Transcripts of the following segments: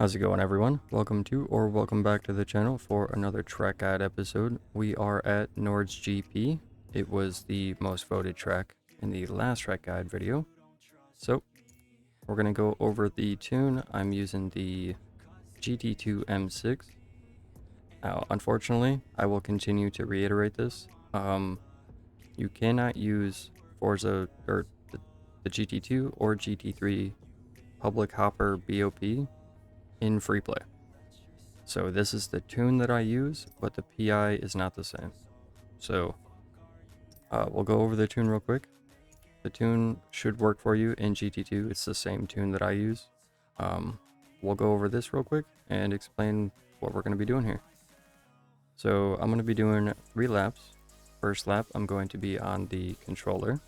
How's it going, everyone? Welcome to or welcome back to the channel for another track guide episode. We are at Nords GP. It was the most voted track in the last track guide video. So we're going to go over the tune. I'm using the GT2 M6. Now, unfortunately, I will continue to reiterate this. You cannot use Forza or the GT2 or GT3 public hopper BOP in free play. So this is the tune that I use, but the PI is not the same. So we'll go over the tune real quick. The tune should work for you in GT2. It's the same tune that I use. We'll go over this real quick and explain what we're going to be doing here. So I'm going to be doing 3 laps. First lap, I'm going to be on the controller.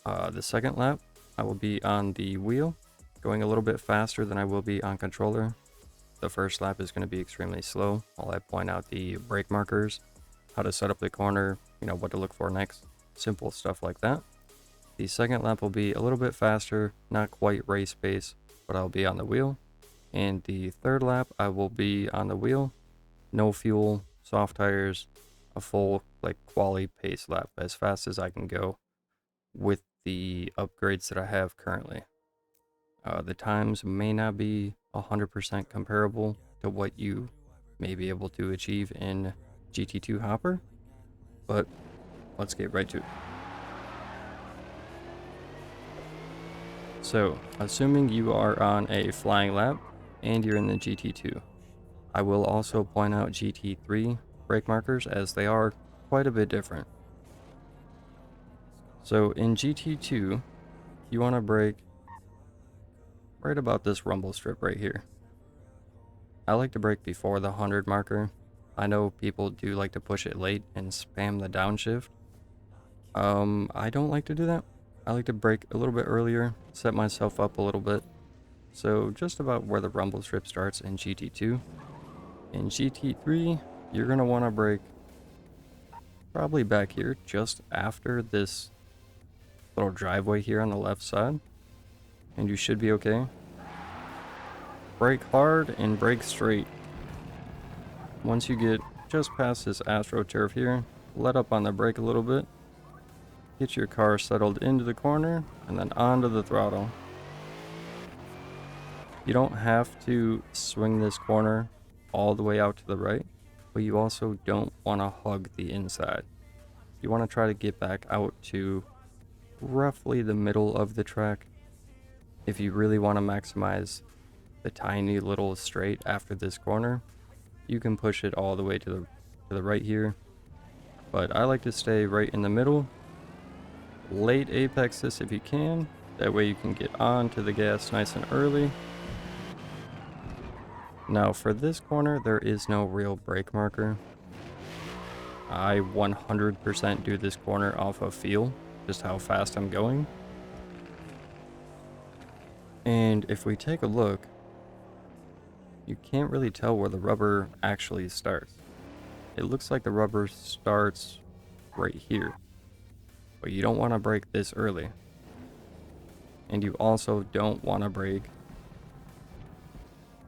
The second lap, I will be on the wheel, going a little bit faster than I will be on controller. The first lap is going to be extremely slow while I point out the brake markers, how to set up the corner, what to look for next, simple stuff like that. The second lap will be a little bit faster, not quite race pace, but I'll be on the wheel. And the third lap, I will be on the wheel, no fuel, soft tires, a full quali pace lap as fast as I can go with the upgrades that I have currently. The times may not be 100% comparable to what you may be able to achieve in GT2 Hopper, but let's get right to it. So, assuming you are on a flying lap and you're in the GT2, I will also point out GT3 brake markers as they are quite a bit different. So in GT2, you want to brake right about this rumble strip right here. I like to brake before the 100 marker. I know people do like to push it late and spam the downshift. I don't like to do that. I like to brake a little bit earlier, set myself up a little bit. So just about where the rumble strip starts in GT2. In GT3, you're going to want to brake probably back here, just after this little driveway here on the left side. And you should be okay. Brake hard and brake straight. Once you get just past this AstroTurf here, let up on the brake a little bit. Get your car settled into the corner and then onto the throttle. You don't have to swing this corner all the way out to the right, but you also don't want to hug the inside. You want to try to get back out to roughly the middle of the track. If you really want to maximize the tiny little straight after this corner, you can push it all the way to the right here. But I like to stay right in the middle. Late apex this if you can. That way you can get onto the gas nice and early. Now for this corner, there is no real brake marker. I 100% do this corner off of feel, just how fast I'm going. And if we take a look, you can't really tell where the rubber actually starts. It looks like the rubber starts right here, but you don't want to brake this early. And you also don't want to brake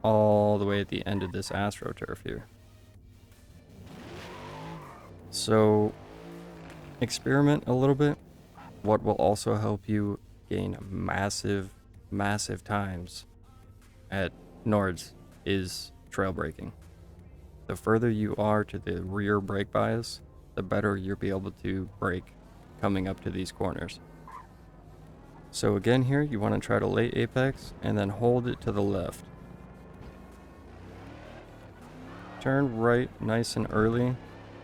all the way at the end of this AstroTurf here. So experiment a little bit. What will also help you gain massive times at Nords is trail braking. The further you are to the rear brake bias, the better you'll be able to brake coming up to these corners. So again here, you want to try to late apex and then hold it to the left. Turn right nice and early.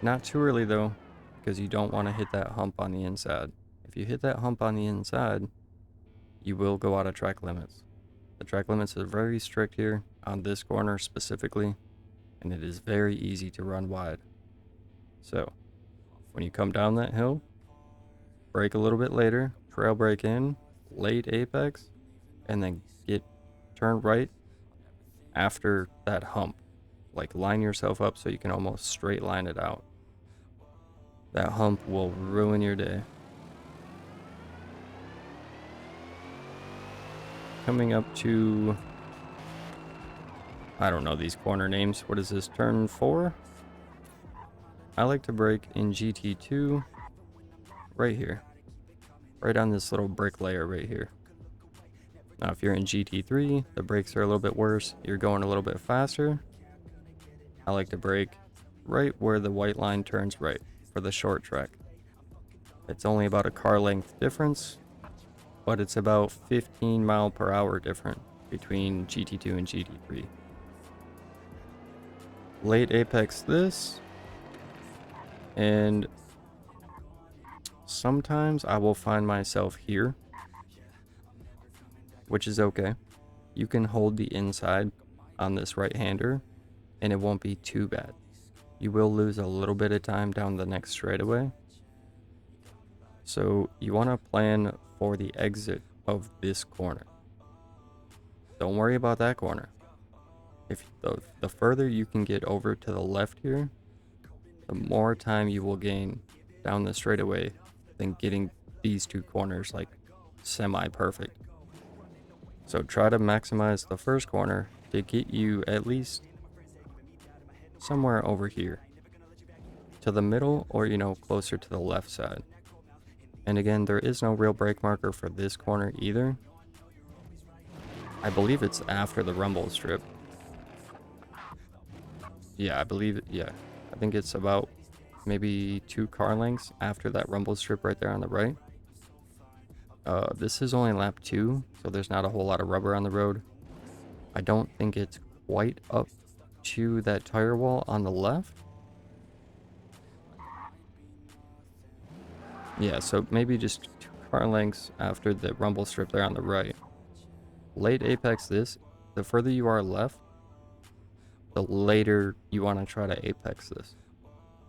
Not too early though, because you don't want to hit that hump on the inside. If you hit that hump on the inside, you will go out of track limits. The track limits are very strict here on this corner specifically, and it is very easy to run wide. So when you come down that hill, brake a little bit later, trail brake in, late apex, and then turn right after that hump. Like line yourself up so you can almost straight line it out. That hump will ruin your day. Coming up to I don't know these corner names. What is this, turn 4? I like to brake in GT2 right here. Right on this little brick layer right here. Now if you're in GT3, the brakes are a little bit worse. You're going a little bit faster. I like to brake right where the white line turns right for the short track. It's only about a car length difference, but it's about 15 mile per hour different between GT2 and GT3. Late apex this, and sometimes I will find myself here, which is okay. You can hold the inside on this right-hander and it won't be too bad. You will lose a little bit of time down the next straightaway. So you want to plan for the exit of this corner. Don't worry about that corner. If the further you can get over to the left here, the more time you will gain down the straightaway than getting these two corners like semi-perfect. So try to maximize the first corner to get you at least somewhere over here to the middle, or closer to the left side. And again, there is no real brake marker for this corner either. I believe it's after the rumble strip. Yeah, I think it's about maybe 2 car lengths after that rumble strip right there on the right. This is only lap 2, so there's not a whole lot of rubber on the road. I don't think it's quite up to that tire wall on the left. Yeah, so maybe just 2 car lengths after the rumble strip there on the right. Late apex this, the further you are left, the later you want to try to apex this.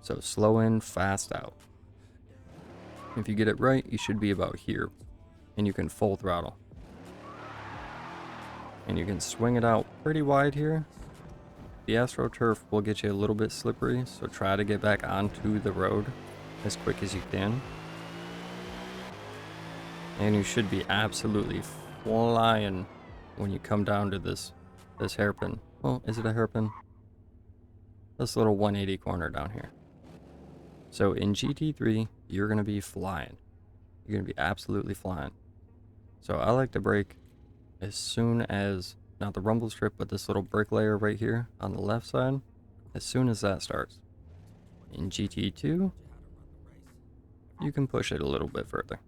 So slow in, fast out. If you get it right, you should be about here. And you can full throttle. And you can swing it out pretty wide here. The AstroTurf will get you a little bit slippery, so try to get back onto the road as quick as you can. And you should be absolutely flying when you come down to this hairpin. Well, is it a hairpin? This little 180 corner down here. So in GT3, you're going to be flying. You're going to be absolutely flying. So I like to brake as soon as, not the rumble strip, but this little brick layer right here on the left side, as soon as that starts. In GT2, you can push it a little bit further.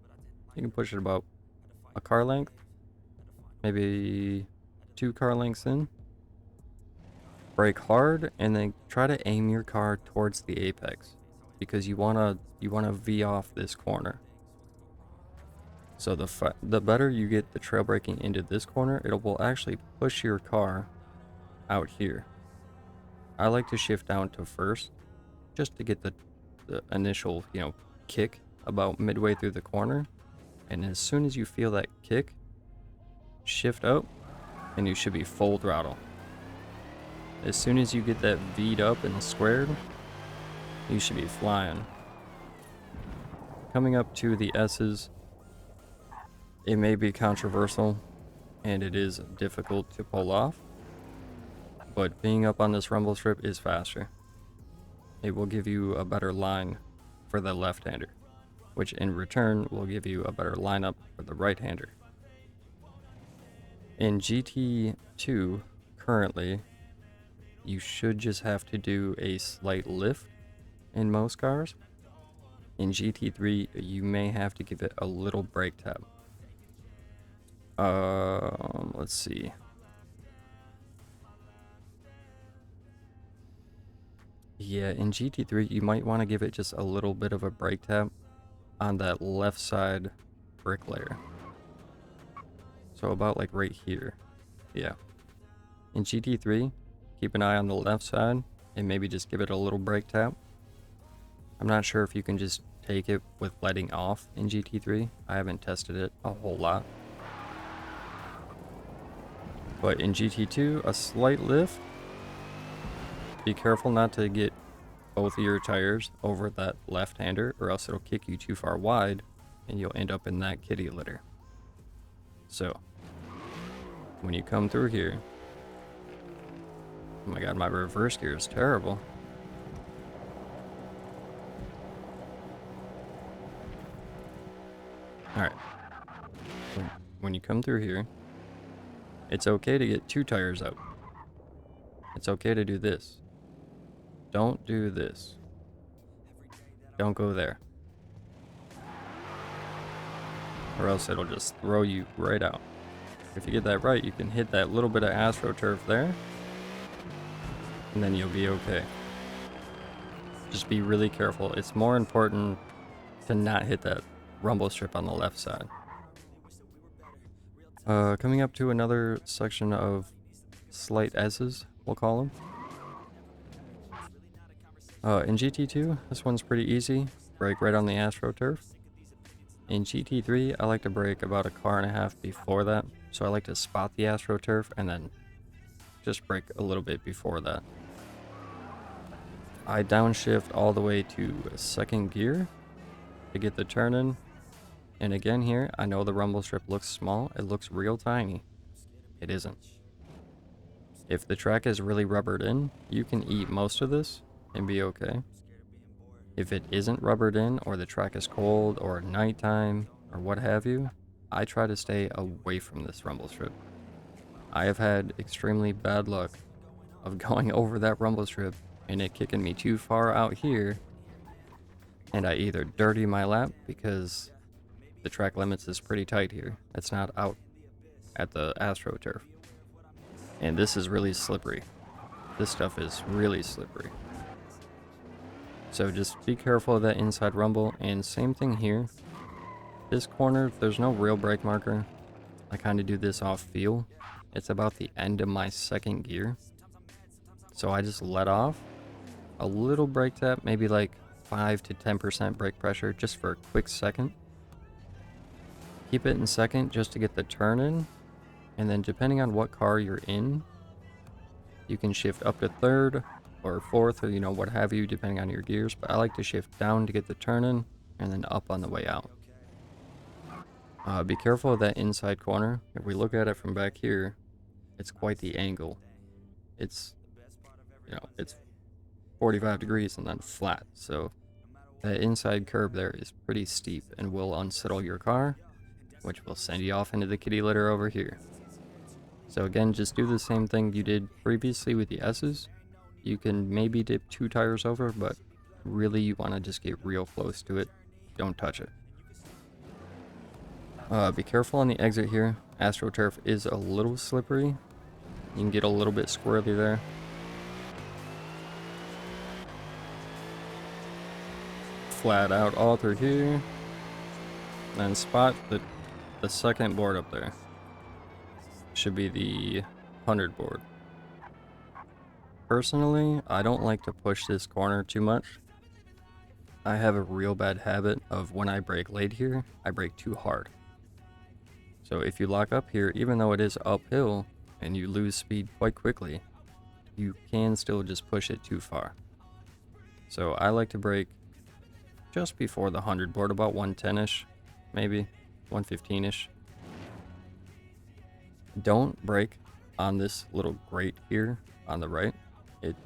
You can push it about a car length, maybe 2 car lengths in. Brake hard and then try to aim your car towards the apex, because you wanna V off this corner. So the better you get the trail braking into this corner, it will actually push your car out here. I like to shift down to first, just to get the initial kick about midway through the corner. And as soon as you feel that kick, shift up, and you should be full throttle. As soon as you get that V'd up and squared, you should be flying. Coming up to the S's, it may be controversial, and it is difficult to pull off, but being up on this rumble strip is faster. It will give you a better line for the left-hander, which in return will give you a better lineup for the right-hander. In GT2, currently, you should just have to do a slight lift in most cars. In GT3, you may have to give it a little brake tab. Let's see. Yeah, in GT3, you might want to give it just a little bit of a brake tab on that left side brick layer. So about like right here. Yeah. In GT3, keep an eye on the left side and maybe just give it a little brake tap. I'm not sure if you can just take it with letting off in GT3. I haven't tested it a whole lot. But in GT2, a slight lift. Be careful not to get both of your tires over that left-hander, or else it'll kick you too far wide and you'll end up in that kitty litter. So, when you come through here, Oh my god, my reverse gear is terrible. Alright. When you come through here, it's okay to get 2 tires out. It's okay to do this. Don't do this. Don't go there. Or else it'll just throw you right out. If you get that right, you can hit that little bit of AstroTurf there, and then you'll be okay. Just be really careful. It's more important to not hit that rumble strip on the left side. Coming up to another section of slight S's, we'll call them. In GT2, this one's pretty easy. Brake right on the AstroTurf. In GT3, I like to brake about a car and a half before that. So I like to spot the AstroTurf and then just brake a little bit before that. I downshift all the way to second gear to get the turn in. And again here, I know the rumble strip looks small. It looks real tiny. It isn't. If the track is really rubbered in, you can eat most of this and be okay. If it isn't rubbered in, or the track is cold, or nighttime, or what have you, I try to stay away from this rumble strip. I have had extremely bad luck of going over that rumble strip and it kicking me too far out here, and I either dirty my lap because the track limits is pretty tight here. It's not out at the AstroTurf. And this is really slippery. This stuff is really slippery. So just be careful of that inside rumble, and same thing here. This corner, there's no real brake marker. I kind of do this off feel. It's about the end of my second gear. So I just let off a little brake tap, maybe like 5 to 10% brake pressure just for a quick second. Keep it in second just to get the turn in. And then depending on what car you're in, you can shift up to third or fourth, or what have you, depending on your gears. But I like to shift down to get the turn in and then up on the way out. Be careful of that inside corner. If we look at it from back here, it's quite the angle. It's, it's 45 degrees and then flat. So that inside curb there is pretty steep and will unsettle your car, which will send you off into the kitty litter over here. So again, just do the same thing you did previously with the S's. You can maybe dip 2 tires over, but really you want to just get real close to it. Don't touch it. Be careful on the exit here. AstroTurf is a little slippery. You can get a little bit squirrely there. Flat out all through here. And spot the second board up there. Should be the 100 board. Personally, I don't like to push this corner too much. I have a real bad habit of when I brake late here, I brake too hard. So if you lock up here, even though it is uphill and you lose speed quite quickly, you can still just push it too far. So I like to brake just before the 100 board, about 110-ish, maybe 115-ish. Don't brake on this little grate here on the right.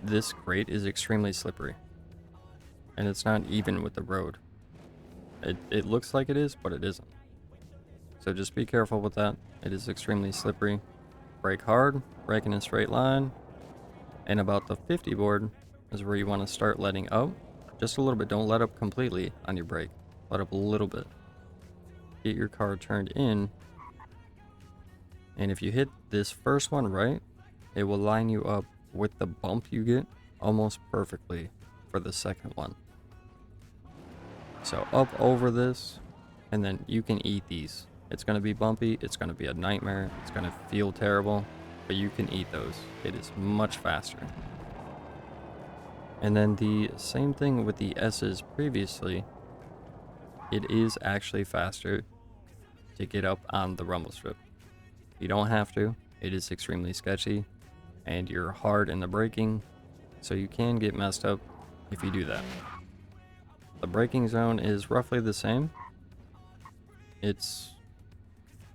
This grate is extremely slippery, and it's not even with the road. It looks like it is, but it isn't. So just be careful with that. It is extremely slippery. Brake hard, brake in a straight line, and about the 50 board is where you want to start letting up just a little bit. Don't let up completely on your brake. Let up a little bit. Get your car turned in, and if you hit this first one right, it will line you up with the bump you get almost perfectly for the second one. So up over this, and then you can eat these. It's going to be bumpy, it's going to be a nightmare, it's going to feel terrible, but you can eat those. It is much faster. And then the same thing with the S's previously. It is actually faster to get up on the rumble strip. You don't have to. It is extremely sketchy, and you're hard in the braking, so you can get messed up if you do that. The braking zone is roughly the same.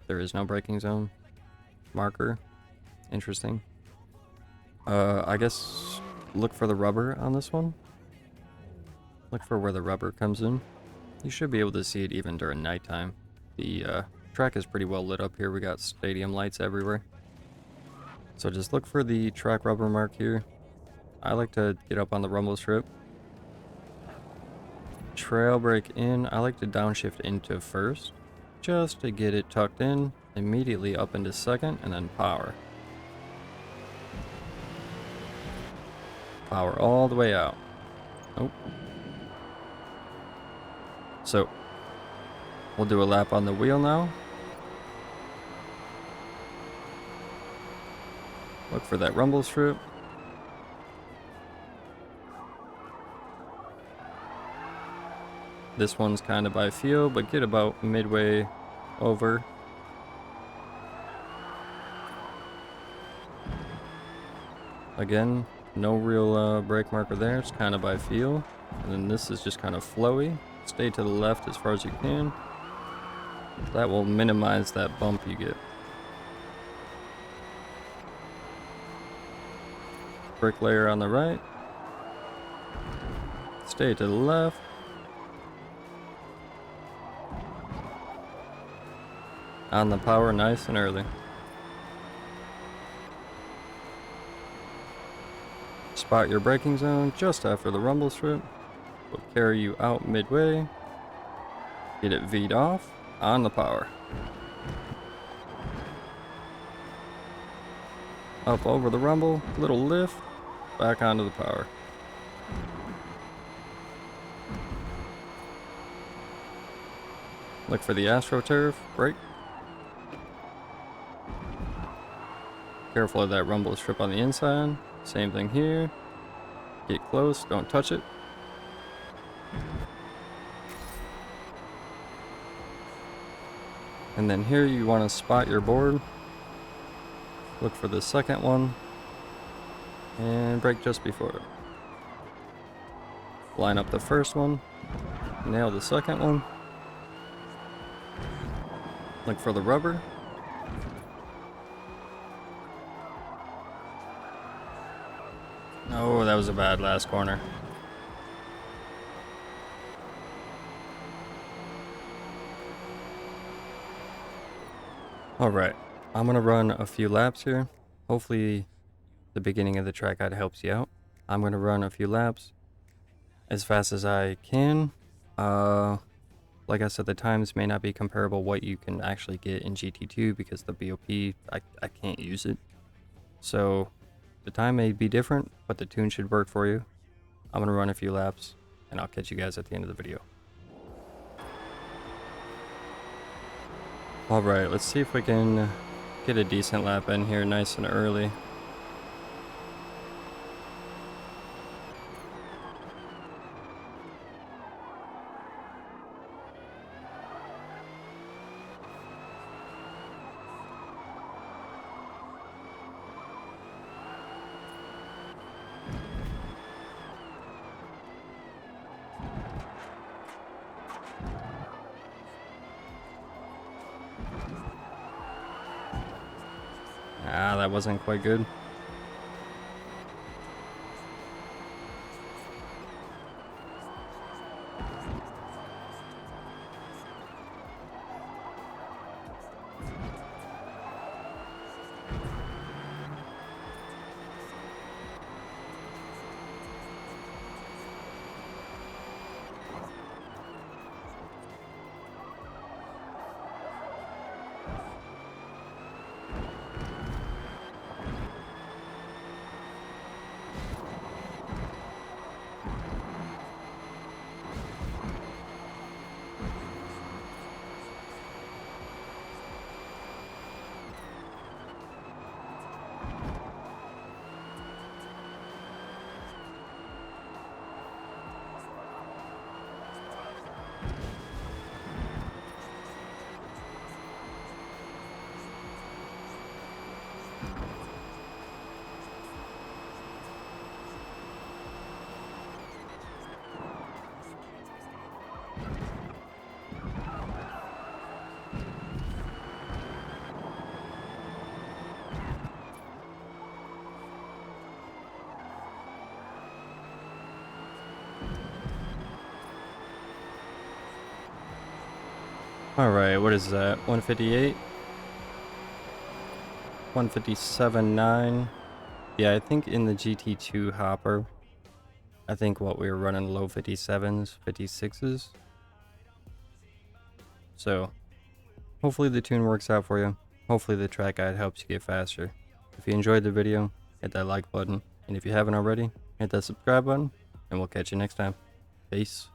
There is no braking zone marker. Interesting. I guess look for the rubber on this one. Look for where the rubber comes in. You should be able to see it even during nighttime. The track is pretty well lit up here. We got stadium lights everywhere. So just look for the track rubber mark here. I like to get up on the rumble strip. Trail brake in. I like to downshift into first, just to get it tucked in, immediately up into second, and then power. Power all the way out. Oh. So, we'll do a lap on the wheel now. Look for that rumble strip. This one's kind of by feel, but get about midway over. Again, no real brake marker there, it's kind of by feel. And then this is just kind of flowy. Stay to the left as far as you can. That will minimize that bump you get. Brake layer on the right. Stay to the left. On the power nice and early. Spot your braking zone just after the rumble strip. Will carry you out midway. Get it V'd off on the power. Up over the rumble, little lift, back onto the power. Look for the AstroTurf, brake. Careful of that rumble strip on the inside. Same thing here. Get close, don't touch it. And then here you want to spot your board. Look for the second one. And brake just before it. Line up the first one. Nail the second one. Look for the rubber. Oh, that was a bad last corner. Alright, I'm gonna run a few laps here. Hopefully the beginning of the track guide helps you out. I'm gonna run a few laps as fast as I can. Like I said, the times may not be comparable what you can actually get in GT2 because the BOP, I can't use it. So the time may be different, but the tune should work for you. I'm gonna run a few laps and I'll catch you guys at the end of the video. Alright, let's see if we can get a decent lap in here nice and early. Ah, that wasn't quite good. Alright, what is that? 158? 157.9. Yeah, I think in the GT2 hopper, I think what we were running low 57s, 56s. So, hopefully the tune works out for you. Hopefully the track guide helps you get faster. If you enjoyed the video, hit that like button. And if you haven't already, hit that subscribe button. And we'll catch you next time. Peace.